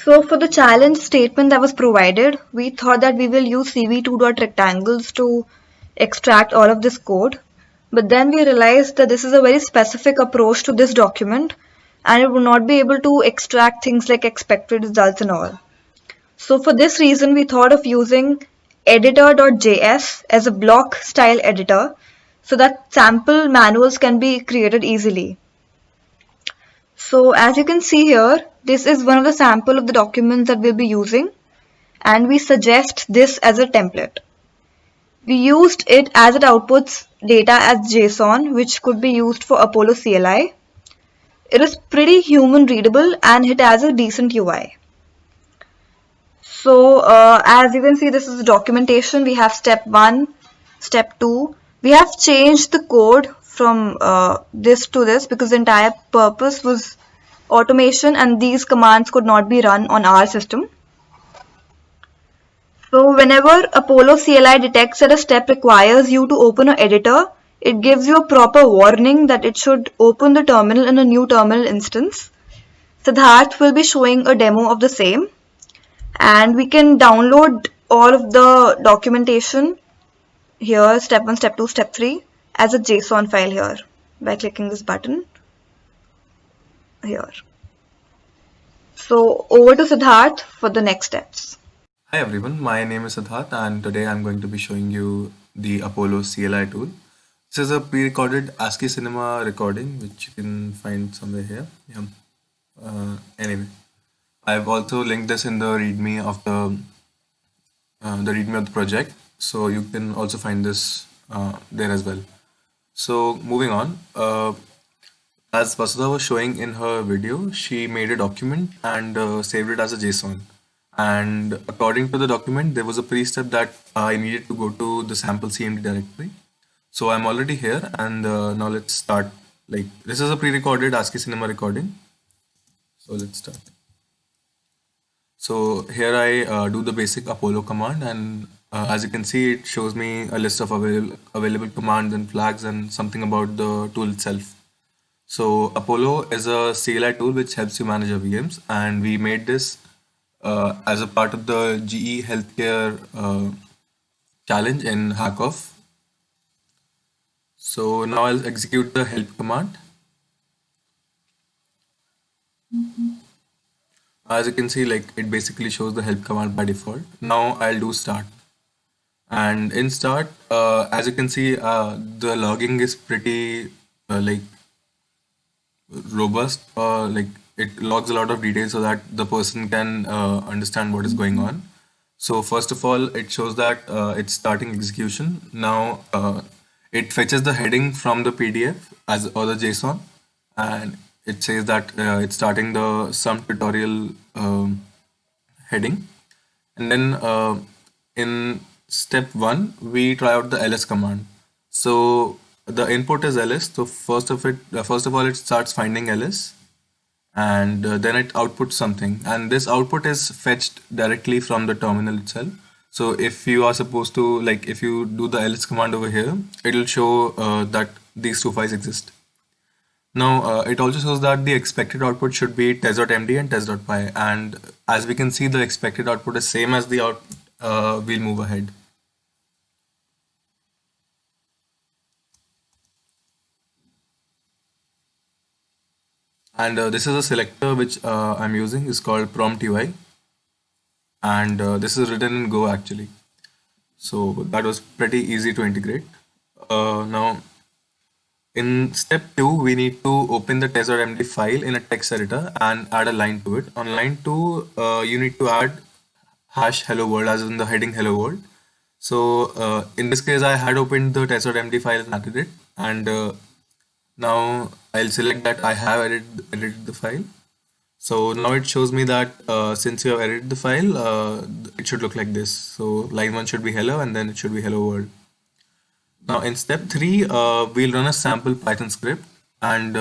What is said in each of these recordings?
So for the challenge statement that was provided, we thought that we will use cv2.rectangles to extract all of this code. But then we realized that this is a very specific approach to this document and it would not be able to extract things like expected results and all. So for this reason, we thought of using editor.js as a block style editor so that sample manuals can be created easily. So as you can see here, this is one of the sample of the documents that we'll be using, and we suggest this as a template. We used it as it outputs data as JSON, which could be used for Apollo CLI. It is pretty human readable and it has a decent UI. So as you can see, this is the documentation. We have step 1, step 2. We have changed the code from this to this because the entire purpose was automation and these commands could not be run on our system. So whenever Apollo CLI detects that a step requires you to open an editor, it gives you a proper warning that it should open the terminal in a new terminal instance. Siddharth will be showing a demo of the same, and we can download all of the documentation here, step 1, step 2, step 3 as a JSON file here by clicking this button here. So over to Siddharth for the next steps. Hi everyone, my name is Siddharth and today I'm going to be showing you the Apollo CLI tool. This is a pre-recorded ASCII Cinema recording which you can find somewhere here. Anyway, I've also linked this in the README of the project, so you can also find this there as well. So moving on, as Vasudha was showing in her video, she made a document and saved it as a JSON. And according to the document, there was a pre-step that I needed to go to the sample CMD directory. So I'm already here, and now let's start. Like, this is a pre-recorded ASCII Cinema recording. So let's start. So here I do the basic Apollo command, and as you can see, it shows me a list of available commands and flags and something about the tool itself. So Apollo is a CLI tool which helps you manage your VMs, and we made this as a part of the GE Healthcare challenge in HackOff. So now I'll execute the help command. As you can see, like, it basically shows the help command by default. Now I'll do start. And in start, as you can see, the logging is pretty like robust. Like, it logs a lot of details so that the person can understand what is going on. So first of all, it shows that it's starting execution. Now it fetches the heading from the PDF or the JSON, and it says that it's starting the some tutorial heading. And then in step 1, we try out the ls command. So the input is ls. So first of all, it starts finding ls, and then it outputs something, and this output is fetched directly from the terminal itself. So if you are supposed to, like, if you do the ls command over here, it'll show that these two files exist. Now it also shows that the expected output should be test.md and test.py, and as we can see, the expected output is same as the we'll move ahead. And this is a selector which I'm using, is called prompt UI, and this is written in Go actually. So that was pretty easy to integrate. Now in step 2, we need to open the test.md file in a text editor and add a line to it. On line 2, you need to add hash hello world, as in the heading hello world. So in this case, I had opened the test.md file and added it, and now I'll select that I have edited the file. So now it shows me that since you have edited the file, it should look like this. So line 1 should be hello, and then it should be hello world. Now in step 3, we'll run a sample Python script, and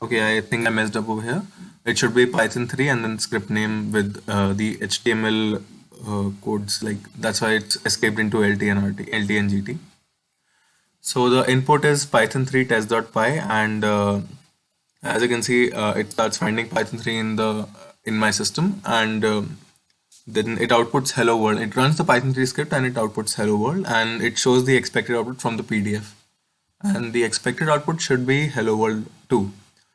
okay, I think I messed up over here. It should be Python 3 and then script name with the HTML codes. Like, that's why it's escaped into LT and GT. So the input is Python 3 test.py, and as you can see, it starts finding Python 3 in the in my system, and then it outputs hello world. It runs the Python 3 script and it outputs hello world, and it shows the expected output from the PDF. And the expected output should be hello world too.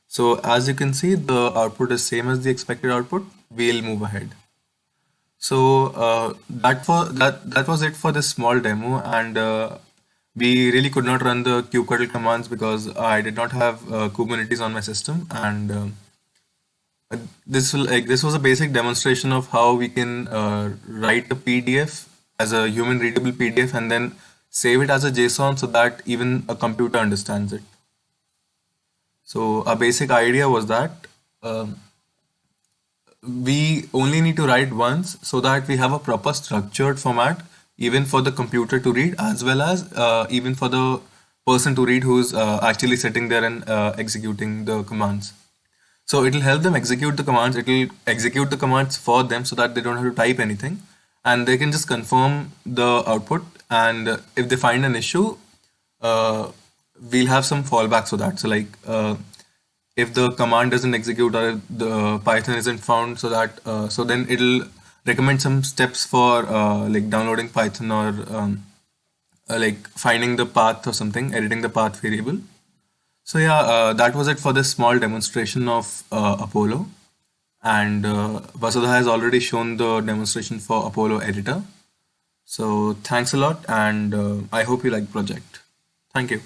So as you can see, the output is same as the expected output. We'll move ahead. So that was it for this small demo, and we really could not run the kubectl commands because I did not have Kubernetes on my system, and this was a basic demonstration of how we can write a PDF as a human readable PDF and then save it as a JSON so that even a computer understands it. So our basic idea was that we only need to write once so that we have a proper structured format even for the computer to read, as well as even for the person to read who's actually sitting there and executing the commands. So it'll help them execute the commands. It'll execute the commands for them so that they don't have to type anything, and they can just confirm the output. And if they find an issue, we'll have some fallbacks for that. So like if the command doesn't execute or if the Python isn't found, so that so then it'll recommend some steps for like downloading Python or like finding the path or something, editing the path variable. So yeah, that was it for this small demonstration of Apollo. And Vasudha has already shown the demonstration for Apollo editor. So thanks a lot, and I hope you like the project. Thank you.